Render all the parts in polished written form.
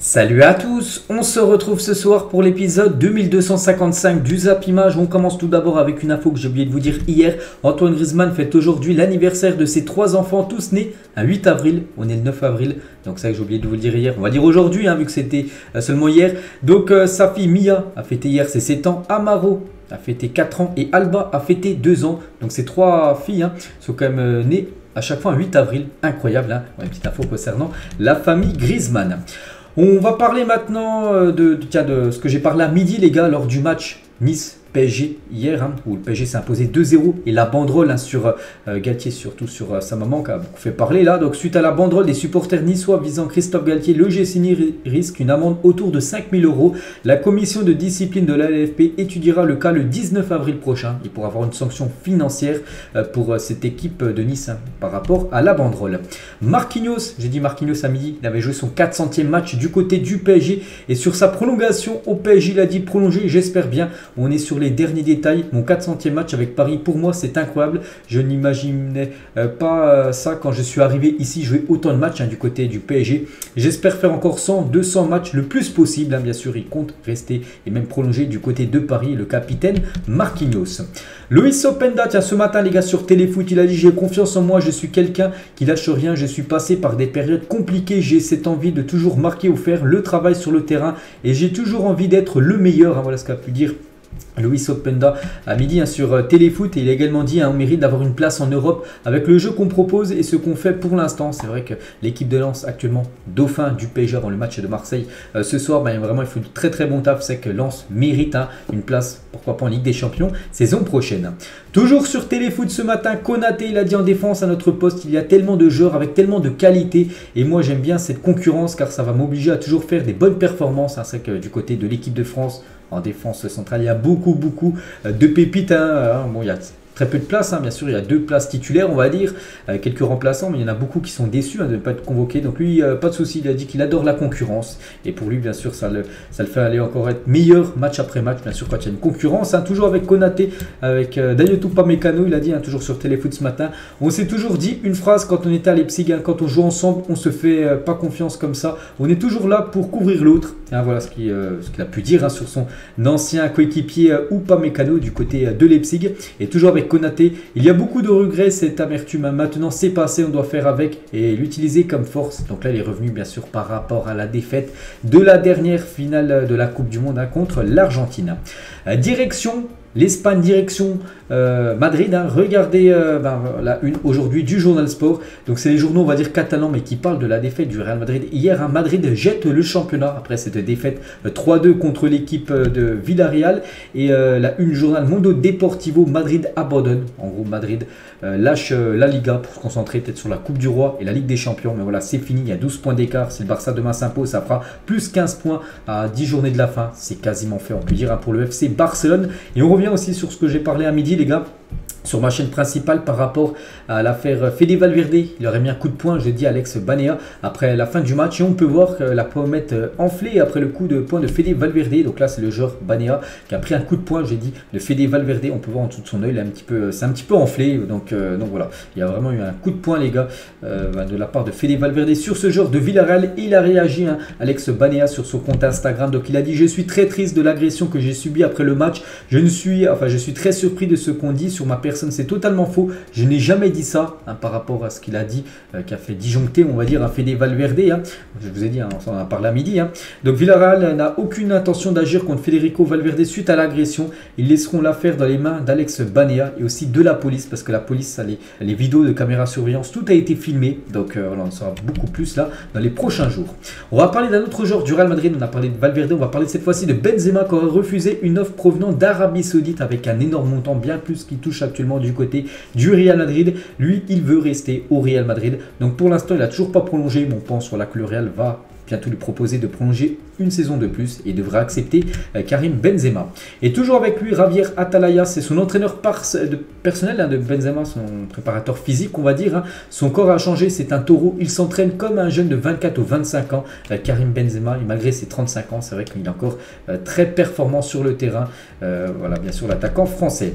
Salut à tous, on se retrouve ce soir pour l'épisode 2255 du Zap Image. On commence tout d'abord avec une info que j'ai oublié de vous dire hier. Antoine Griezmann fête aujourd'hui l'anniversaire de ses 3 enfants, tous nés un 8 avril. On est le 9 avril, donc ça que j'ai oublié de vous le dire hier. On va dire aujourd'hui, vu que c'était seulement hier. Donc sa fille Mia a fêté hier ses 7 ans, Amaro a fêté 4 ans et Alba a fêté 2 ans. Donc ces 3 filles sont quand même nées à chaque fois un 8 avril. Incroyable, une petite info concernant la famille Griezmann. On va parler maintenant de ce que j'ai parlé à midi les gars lors du match Nice-PSG hier où le PSG s'est imposé 2-0 et la banderole sur Galtier, surtout sur sa maman qui a beaucoup fait parler là. Donc suite à la banderole des supporters niçois visant Christophe Galtier, le GC Nice risque une amende autour de 5 000 €. La commission de discipline de la LFP étudiera le cas le 19 avril prochain. Il pourra avoir une sanction financière pour cette équipe de Nice par rapport à la banderole. Marquinhos, j'ai dit Marquinhos à midi, il avait joué son 400e match du côté du PSG et sur sa prolongation au PSG, il a dit prolonger, j'espère bien. On est sur les derniers détails. Mon 400e match avec Paris, pour moi, c'est incroyable. Je n'imaginais pas ça quand je suis arrivé ici, jouer autant de matchs du côté du PSG. J'espère faire encore 100, 200 matchs le plus possible. Bien sûr, il compte rester et même prolonger du côté de Paris, le capitaine Marquinhos. Loïs Openda, tiens, ce matin, les gars, sur Téléfoot, il a dit « J'ai confiance en moi, je suis quelqu'un qui lâche rien. Je suis passé par des périodes compliquées. J'ai cette envie de toujours marquer ou faire le travail sur le terrain et j'ai toujours envie d'être le meilleur. » Voilà ce qu'a pu dire Loïs Openda à midi sur Téléfoot, et il a également dit on mérite d'avoir une place en Europe avec le jeu qu'on propose et ce qu'on fait pour l'instant. C'est vrai que l'équipe de Lens actuellement dauphin du PSG avant le match de Marseille ce soir, vraiment il faut du très bon taf. C'est que Lens mérite une place, pourquoi pas en Ligue des Champions saison prochaine. Toujours sur Téléfoot ce matin, Konaté, il a dit en défense à notre poste, il y a tellement de joueurs avec tellement de qualité et moi j'aime bien cette concurrence car ça va m'obliger à toujours faire des bonnes performances. C'est que du côté de l'équipe de France en défense centrale, il y a beaucoup de pépites. Bon, il y a très peu de places, bien sûr, il y a 2 places titulaires, on va dire, quelques remplaçants, mais il y en a beaucoup qui sont déçus de ne pas être convoqués. Donc lui, pas de souci, il a dit qu'il adore la concurrence. Et pour lui, bien sûr, ça le fait aller encore être meilleur match après match, bien sûr, quand il y a une concurrence. Toujours avec Konaté, avec Dayot Upamecano, il a dit, toujours sur Téléfoot ce matin. On s'est toujours dit une phrase quand on était à Leipzig, quand on joue ensemble, on se fait pas confiance comme ça. On est toujours là pour couvrir l'autre. Voilà ce qu'il a pu dire sur son ancien coéquipier Upamecano du côté de Leipzig. Et toujours avec Konaté, il y a beaucoup de regrets, cette amertume. Maintenant c'est passé, on doit faire avec et l'utiliser comme force. Donc là il est revenu bien sûr par rapport à la défaite de la dernière finale de la Coupe du Monde contre l'Argentine. Direction l'Espagne, direction Madrid. Regardez la une aujourd'hui du Journal Sport. Donc c'est les journaux, on va dire catalans, mais qui parlent de la défaite du Real Madrid. Hier, Madrid jette le championnat après cette défaite 3-2 contre l'équipe de Villarreal. Et la une journal Mundo Deportivo, Madrid abandonne. En gros, Madrid lâche la Liga pour se concentrer peut-être sur la Coupe du Roi et la Ligue des Champions. Mais voilà, c'est fini, il y a 12 points d'écart. Si le Barça demain s'impose, ça fera plus 15 points à 10 journées de la fin. C'est quasiment fait, on peut dire, pour le FC Barcelone. Et on revient aussi sur ce que j'ai parlé à midi, les gars, sur ma chaîne principale par rapport à l'affaire Fede Valverde. Il aurait mis un coup de poing, je dis Alex Banea, après la fin du match. Et on peut voir que la pommette enflée après le coup de poing de Fede Valverde. Donc là, c'est le joueur Banea qui a pris un coup de poing, j'ai dit, de Fede Valverde. On peut voir en dessous de son œil, c'est un petit peu enflé. Donc voilà, il y a vraiment eu un coup de poing, les gars, de la part de Fede Valverde sur ce joueur de Villarreal. Il a réagi, Alex Banea, sur son compte Instagram. Donc il a dit « Je suis très triste de l'agression que j'ai subie après le match. Je suis très surpris de ce qu'on dit sur ma personne. C'est totalement faux. Je n'ai jamais dit ça par rapport à ce qu'il a dit, qui a fait disjoncter, on va dire, un Fede Valverde. Je vous ai dit, on en a parlé à midi. Donc Villarreal n'a aucune intention d'agir contre Federico Valverde suite à l'agression. Ils laisseront l'affaire dans les mains d'Alex Banea et aussi de la police, parce que la police a les vidéos de caméra surveillance. Tout a été filmé. Donc on en saura beaucoup plus là dans les prochains jours. On va parler d'un autre joueur du Real Madrid. On a parlé de Valverde. On va parler cette fois-ci de Benzema qui aurait refusé une offre provenant d'Arabie Saoudite avec un énorme montant, bien plus qu'il touche actuellement du côté du Real Madrid. Lui, il veut rester au Real Madrid. Donc pour l'instant, il n'a toujours pas prolongé. Mais on pense voilà, que le Real va bientôt lui proposer de prolonger une saison de plus et devrait accepter Karim Benzema. Et toujours avec lui, Javier Atalaya, c'est son entraîneur personnel de Benzema, son préparateur physique, on va dire. Son corps a changé, c'est un taureau. Il s'entraîne comme un jeune de 24 ou 25 ans. Karim Benzema, et malgré ses 35 ans, c'est vrai qu'il est encore très performant sur le terrain. Voilà, bien sûr, l'attaquant français.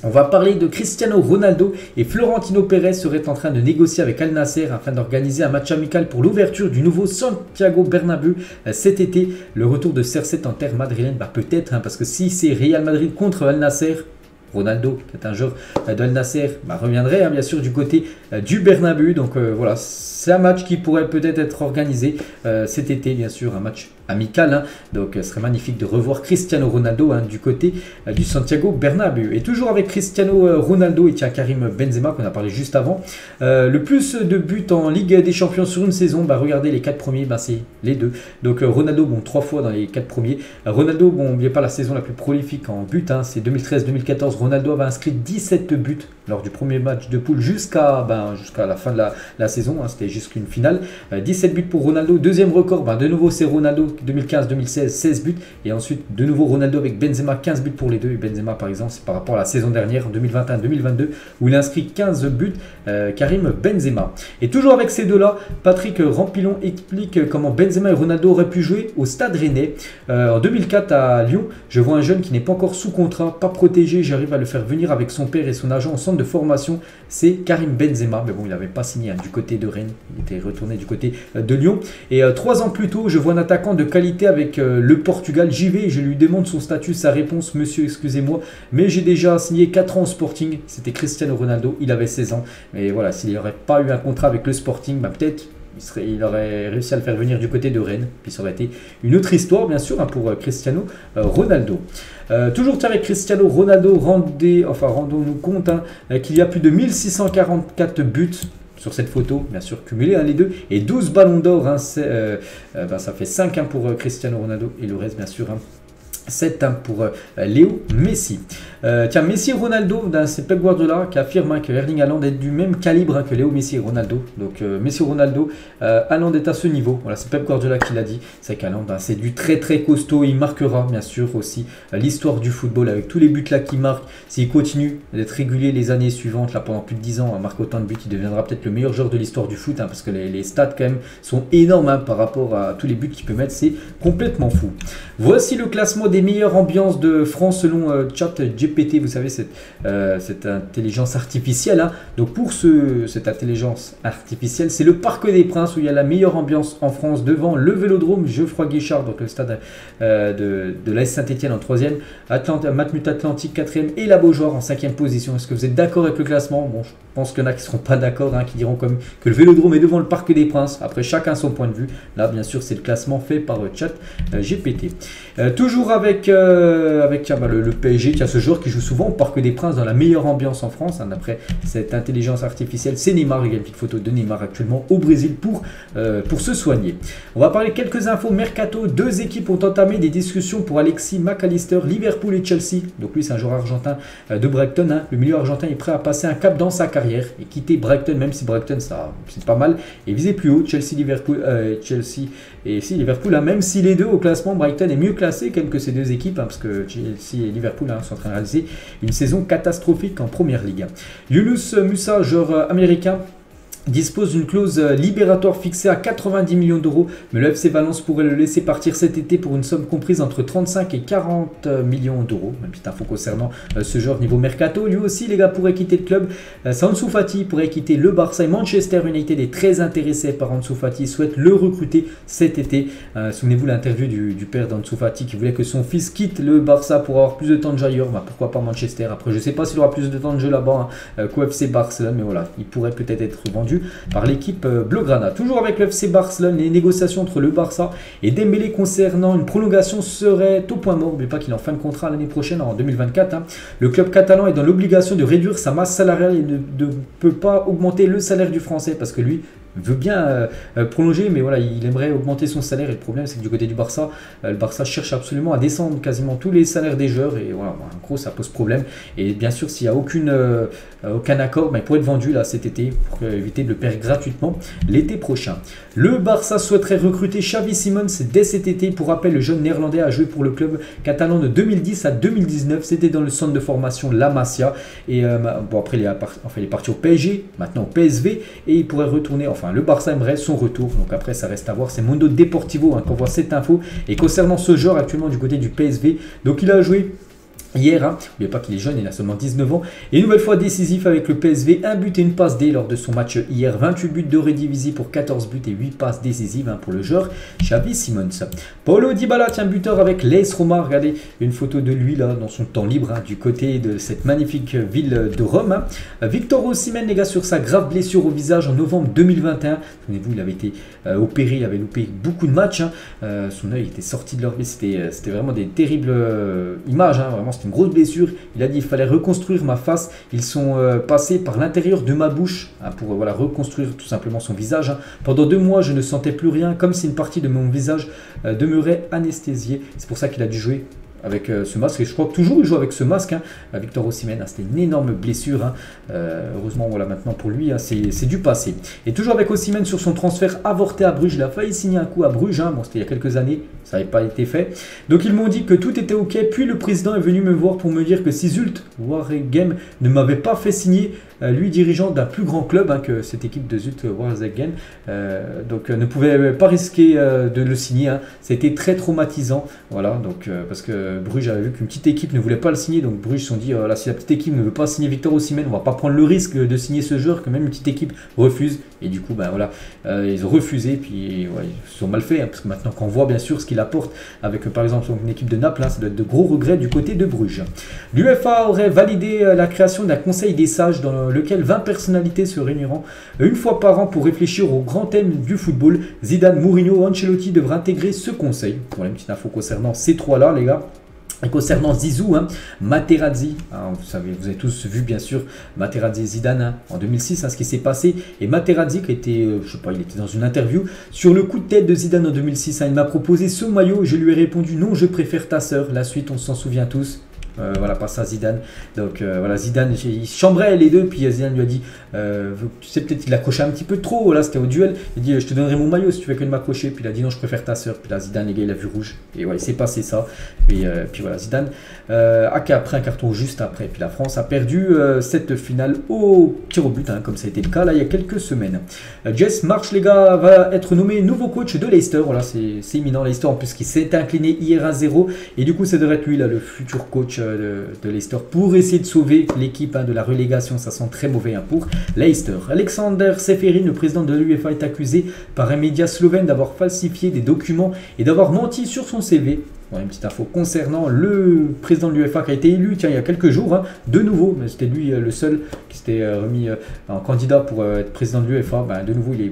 On va parler de Cristiano Ronaldo et Florentino Pérez serait en train de négocier avec Al Nasser afin d'organiser un match amical pour l'ouverture du nouveau Santiago Bernabéu cet été. Le retour de CR7 en terre madrilène, peut-être, parce que si c'est Real Madrid contre Al Nasser, Ronaldo, qui est un joueur de Al Nasser, reviendrait bien sûr du côté du Bernabéu. Donc voilà, c'est un match qui pourrait peut-être être organisé cet été, bien sûr, un match amical. Donc ce serait magnifique de revoir Cristiano Ronaldo du côté du Santiago Bernabéu. Et toujours avec Cristiano Ronaldo et Karim Benzema qu'on a parlé juste avant. Le plus de buts en Ligue des Champions sur une saison, regardez les 4 premiers, c'est les deux. Donc Ronaldo, 3 fois dans les 4 premiers. Ronaldo, n'oubliez pas la saison la plus prolifique en buts, c'est 2013-2014. Ronaldo avait inscrit 17 buts lors du premier match de poule jusqu'à la fin de la saison. C'était jusqu'une finale. 17 buts pour Ronaldo. Deuxième record, de nouveau c'est Ronaldo 2015-2016, 16 buts. Et ensuite de nouveau Ronaldo avec Benzema, 15 buts pour les deux. Et Benzema par exemple, c'est par rapport à la saison dernière, 2021-2022, où il a inscrit 15 buts, Karim Benzema. Et toujours avec ces deux-là, Patrick Rampillon explique comment Benzema et Ronaldo auraient pu jouer au Stade Rennais. En 2004 à Lyon, je vois un jeune qui n'est pas encore sous contrat, pas protégé, j'arrive à le faire venir avec son père et son agent au centre de formation, c'est Karim Benzema. Mais bon, il n'avait pas signé du côté de Rennes, il était retourné du côté de Lyon. Et 3 ans plus tôt, je vois un attaquant de qualité avec le Portugal. J'y vais, je lui demande son statut, sa réponse: monsieur, excusez-moi, mais j'ai déjà signé 4 ans au Sporting. C'était Cristiano Ronaldo, il avait 16 ans. Mais voilà, s'il n'aurait pas eu un contrat avec le Sporting, peut-être il aurait réussi à le faire venir du côté de Rennes. Puis ça aurait été une autre histoire, bien sûr, pour Cristiano Ronaldo. Toujours avec Cristiano Ronaldo, rendons-nous compte qu'il y a plus de 1644 buts sur cette photo, bien sûr cumulé les deux, et 12 ballons d'or, ça fait 5 pour Cristiano Ronaldo, et le reste bien sûr 7 pour Léo Messi. Messi et Ronaldo, c'est Pep Guardiola qui affirme que Erling Haaland est du même calibre que Léo Messi et Ronaldo. Donc Messi et Ronaldo, Haaland est à ce niveau. Voilà, c'est Pep Guardiola qui l'a dit. C'est qu'Haaland, c'est du très très costaud. Il marquera bien sûr aussi l'histoire du football avec tous les buts là qu'il marque. S'il continue d'être régulier les années suivantes, là pendant plus de 10 ans, à marquer autant de buts, il deviendra peut-être le meilleur joueur de l'histoire du foot, parce que les stats quand même sont énormes par rapport à tous les buts qu'il peut mettre. C'est complètement fou. Voici le classement des meilleures ambiances de France selon ChatGPT, vous savez, cette intelligence artificielle. Donc pour cette intelligence artificielle, c'est le Parc des Princes où il y a la meilleure ambiance en France, devant le Vélodrome Geoffroy Guichard, donc le stade de l'AS Saint-Etienne en 3e, Matmut Atlantique 4e et la Beaujoire en 5e position. Est-ce que vous êtes d'accord avec le classement? Bon, je pense qu'il y en a qui ne seront pas d'accord, qui diront comme que le Vélodrome est devant le Parc des Princes. Après, chacun son point de vue. Là, bien sûr, c'est le classement fait par ChatGPT. Toujours avec le PSG, qui a ce joueur qui joue souvent au Parc des Princes dans la meilleure ambiance en France. D'après cette intelligence artificielle, c'est Neymar. Il y a une petite photo de Neymar actuellement au Brésil pour se soigner. On va parler quelques infos mercato. 2 équipes ont entamé des discussions pour Alexis McAllister, Liverpool et Chelsea. Donc lui, c'est un joueur argentin de Brighton. Le milieu argentin est prêt à passer un cap dans sa carrière et quitter Brighton, même si Brighton, c'est pas mal, et viser plus haut. Chelsea et Liverpool, même si les deux au classement, Brighton est mieux classé quand même que ces 2 équipes, parce que Chelsea et Liverpool sont en train de réaliser une saison catastrophique en première ligue. Yunus Musa, joueur américain, dispose d'une clause libératoire fixée à 90 millions d'euros, mais le FC Valence pourrait le laisser partir cet été pour une somme comprise entre 35 et 40 millions d'euros. Une petite info concernant ce joueur niveau mercato. Lui aussi, les gars, pourrait quitter le club. Ansu Fati pourrait quitter le Barça, et Manchester United est très intéressé par Ansu Fati, souhaite le recruter cet été. Souvenez-vous l'interview du père d'Ansu Fati qui voulait que son fils quitte le Barça pour avoir plus de temps de jeu ailleurs. Pourquoi pas Manchester? Après, je ne sais pas s'il aura plus de temps de jeu là-bas qu'au FC Barcelone, mais voilà, il pourrait peut-être être vendu par l'équipe Blaugrana. Toujours avec le FC Barcelone, les négociations entre le Barça et Dembélé concernant une prolongation seraient au point mort. N'oubliez pas qu'il est en fin de contrat l'année prochaine, en 2024. Le club catalan est dans l'obligation de réduire sa masse salariale et ne peut pas augmenter le salaire du français, parce que lui veut bien prolonger, mais voilà, il aimerait augmenter son salaire. Et le problème, c'est que du côté du Barça, le Barça cherche absolument à descendre quasiment tous les salaires des joueurs, et voilà, en gros, ça pose problème. Et bien sûr, s'il n'y a aucun accord, il pourrait être vendu là cet été pour éviter de le perdre gratuitement l'été prochain. Le Barça souhaiterait recruter Xavi Simons dès cet été. Pour rappel, le jeune néerlandais a joué pour le club catalan de 2010 à 2019. C'était dans le centre de formation La Masia. Et après, il est parti au PSG, maintenant au PSV, et il pourrait retourner. Le Barça aimerait son retour. Donc après, ça reste à voir. C'est Mundo Deportivo qu'on voit cette info. Et concernant ce joueur actuellement du côté du PSV, donc il a joué hier, hein. N'oubliez pas qu'il est jeune, il a seulement 19 ans. Et nouvelle fois décisif avec le PSV, un but et une passe D lors de son match hier. 28 buts de Redivisi pour 14 buts et 8 passes décisives hein, pour le joueur Xavi Simons. Paulo Dybala tient buteur avec l'AS Roma. Regardez une photo de lui là dans son temps libre hein, du côté de cette magnifique ville de Rome. Hein. Victor Osimhen, les gars, sur sa grave blessure au visage en novembre 2021. Souvenez-vous, il avait été opéré, il avait loupé beaucoup de matchs. Hein. Son œil était sorti de l'orbite. C'était vraiment des terribles images. Hein. Vraiment, une grosse blessure. Il a dit il fallait reconstruire ma face. Ils sont passés par l'intérieur de ma bouche hein, pour voilà, reconstruire tout simplement son visage. Hein. Pendant 2 mois, je ne sentais plus rien, comme si une partie de mon visage demeurait anesthésiée. C'est pour ça qu'il a dû jouer avec ce masque, et je crois que toujours il joue avec ce masque, hein. Victor Osimhen, hein, c'était une énorme blessure, hein. Heureusement voilà maintenant pour lui, hein, c'est du passé. Et toujours avec Osimhen sur son transfert avorté à Bruges, il a failli signer un coup à Bruges, hein. Bon c'était il y a quelques années, ça n'avait pas été fait. Donc ils m'ont dit que tout était ok, puis le président est venu me voir pour me dire que si Zulte Waregem ne m'avait pas fait signer, lui dirigeant d'un plus grand club hein, que cette équipe de Zulte Waregem, donc ne pouvait pas risquer de le signer, hein. C'était très traumatisant, voilà, donc parce que Bruges avait vu qu'une petite équipe ne voulait pas le signer, donc Bruges se sont dit là, si la petite équipe ne veut pas signer Victor Osimhen, on va pas prendre le risque de signer ce joueur que même une petite équipe refuse, et du coup ben voilà, ils ont refusé, puis ouais, ils se sont mal fait hein, parce que maintenant qu'on voit bien sûr ce qu'il apporte avec par exemple une équipe de Naples, hein, ça doit être de gros regrets du côté de Bruges. L'UEFA aurait validé la création d'un conseil des sages dans lequel 20 personnalités se réuniront une fois par an pour réfléchir au grand thème du football. Zidane, Mourinho, Ancelotti devraient intégrer ce conseil. Voilà une petite info concernant ces trois là les gars. Et concernant Zizou, hein, Materazzi, hein, vous avez tous vu bien sûr Materazzi et Zidane hein, en 2006, hein, ce qui s'est passé. Et Materazzi qui était, je sais pas, il était dans une interview sur le coup de tête de Zidane en 2006. Hein, il m'a proposé ce maillot, je lui ai répondu non, je préfère ta sœur. La suite, on s'en souvient tous. Voilà, pas ça Zidane. Donc voilà, Zidane, il chambrait les deux, puis Zidane lui a dit, tu sais peut-être qu'il accrochait un petit peu trop, là c'était au duel, il dit je te donnerai mon maillot si tu veux que de m'accrocher, puis il a dit non je préfère ta soeur, puis là Zidane les gars il a vu rouge, et ouais il s'est passé ça, puis voilà Zidane a pris un carton juste après, puis la France a perdu cette finale au tir au but, hein, comme ça a été le cas là il y a quelques semaines. Jess Marsh les gars va être nommé nouveau coach de Leicester, voilà c'est imminent, Leicester en plus qui s'est incliné hier à 0, et du coup ça devrait être lui là le futur coach de Leicester pour essayer de sauver l'équipe hein, de la relégation. Ça sent très mauvais hein, pour Leicester. Alexander Seferin, le président de l'UEFA, est accusé par un média slovène d'avoir falsifié des documents et d'avoir menti sur son CV. Bon, une petite info concernant le président de l'UEFA qui a été élu il y a quelques jours, hein, de nouveau, mais c'était lui le seul qui s'était remis en candidat pour être président de l'UEFA. Ben, de nouveau il est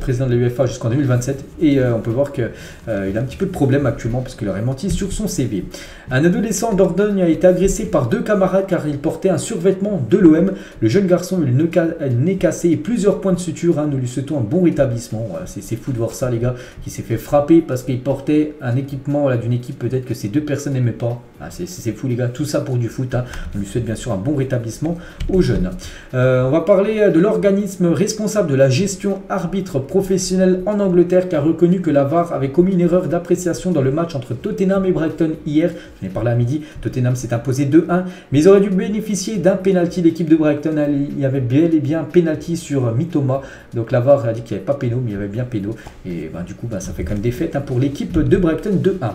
président de l'UEFA jusqu'en 2027 et on peut voir qu'il a un petit peu de problème actuellement parce qu'il aurait menti sur son CV. Un adolescent d'Ordogne a été agressé par 2 camarades car il portait un survêtement de l'OM. Le jeune garçon a eu le nez cassé et plusieurs points de suture, hein, nous lui souhaitons un bon rétablissement. Voilà, c'est fou de voir ça les gars, qui s'est fait frapper parce qu'il portait un équipement voilà, d'une équipe peut-être que ces 2 personnes n'aimaient pas. Ah, c'est fou les gars, tout ça pour du foot, hein. On lui souhaite bien sûr un bon rétablissement aux jeunes. On va parler de l'organisme responsable de la gestion arbitre professionnel en Angleterre qui a reconnu que la VAR avait commis une erreur d'appréciation dans le match entre Tottenham et Brighton hier. J'en ai parlé à midi, Tottenham s'est imposé 2-1, mais ils auraient dû bénéficier d'un penalty. L'équipe de Brighton, il y avait bel et bien un penalty sur Mitoma, donc la VAR a dit qu'il n'y avait pas péno, mais il y avait bien péno, et ben, du coup ben, ça fait quand même défaite hein, pour l'équipe de Brighton 2-1.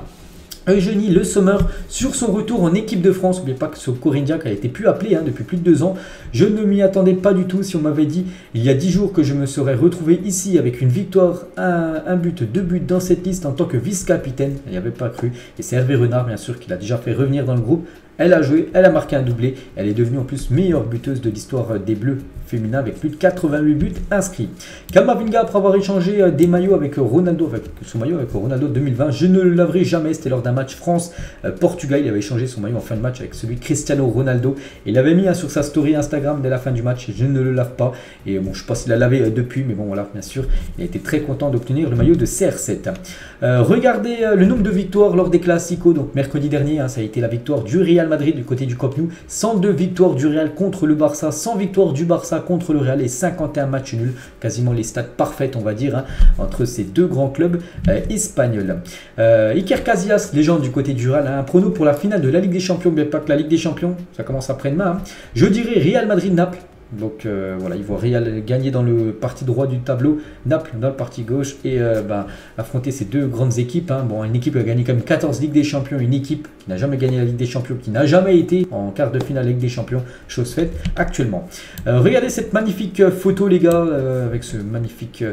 Eugénie Le Sommer sur son retour en équipe de France. N'oubliez pas que ce Corindia qui a été plus appelé hein, depuis plus de 2 ans. Je ne m'y attendais pas du tout. Si on m'avait dit il y a 10 jours que je me serais retrouvé ici avec une victoire, un but, 2 buts dans cette liste en tant que vice-capitaine, il n'y avait pas cru. Et c'est Hervé Renard bien sûr qui l'a déjà fait revenir dans le groupe. Elle a joué, elle a marqué un doublé. Elle est devenue en plus meilleure buteuse de l'histoire des Bleus féminins avec plus de 88 buts inscrits. Kamavinga, après avoir échangé des maillots avec Ronaldo, avec son maillot avec Ronaldo 2020, je ne le laverai jamais. C'était lors d'un match France-Portugal. Il avait échangé son maillot en fin de match avec celui de Cristiano Ronaldo. Il l'avait mis hein, sur sa story Instagram dès la fin du match. Je ne le lave pas. Et bon, je ne sais pas s'il l'a lavé depuis, mais bon, voilà, bien sûr, il a été très content d'obtenir le maillot de CR7. Regardez le nombre de victoires lors des Classicos. Donc, mercredi dernier, hein, ça a été la victoire du Real Madrid du côté du Camp Nou, 102 victoires du Real contre le Barça, 100 victoires du Barça contre le Real et 51 matchs nuls, quasiment les stats parfaites on va dire hein, entre ces 2 grands clubs espagnols. Iker Casillas, légende du côté du Real, hein, un prono pour la finale de la Ligue des Champions, mais pas que la Ligue des Champions, ça commence après-demain. Hein. Je dirais Real Madrid-Naples. Donc voilà, ils voient Real gagner dans le parti droit du tableau, Naples dans le parti gauche et affronter ces deux grandes équipes. Hein. Bon, une équipe qui a gagné quand même 14 Ligues des Champions, une équipe qui n'a jamais gagné la Ligue des Champions, qui n'a jamais été en quart de finale Ligue des Champions, chose faite actuellement. Regardez cette magnifique photo les gars, avec ce magnifique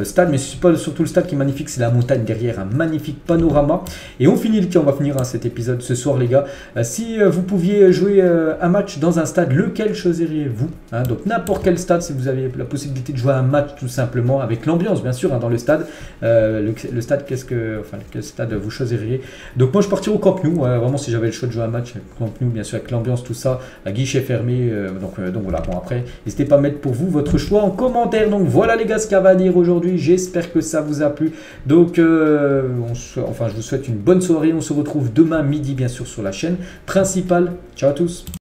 stade, mais c'est pas surtout le stade qui est magnifique, c'est la montagne derrière, un magnifique panorama. Et on va finir hein, cet épisode ce soir les gars. Si vous pouviez jouer un match dans un stade, lequel choisiriez-vous hein? Donc n'importe quel stade, si vous avez la possibilité de jouer un match tout simplement, avec l'ambiance bien sûr hein, dans le stade. Le stade, quel stade vous choisiriez? Donc moi je partirais au Camp Nou, vraiment si j'avais le choix de jouer un match, Camp Nou bien sûr avec l'ambiance, tout ça, à guichet fermé, donc voilà, bon après, n'hésitez pas à mettre pour vous votre choix en commentaire. Donc voilà les gars ce qu'il y avait à dire aujourd'hui, j'espère que ça vous a plu. Donc je vous souhaite une bonne soirée, on se retrouve demain midi bien sûr sur la chaîne principale. Ciao à tous.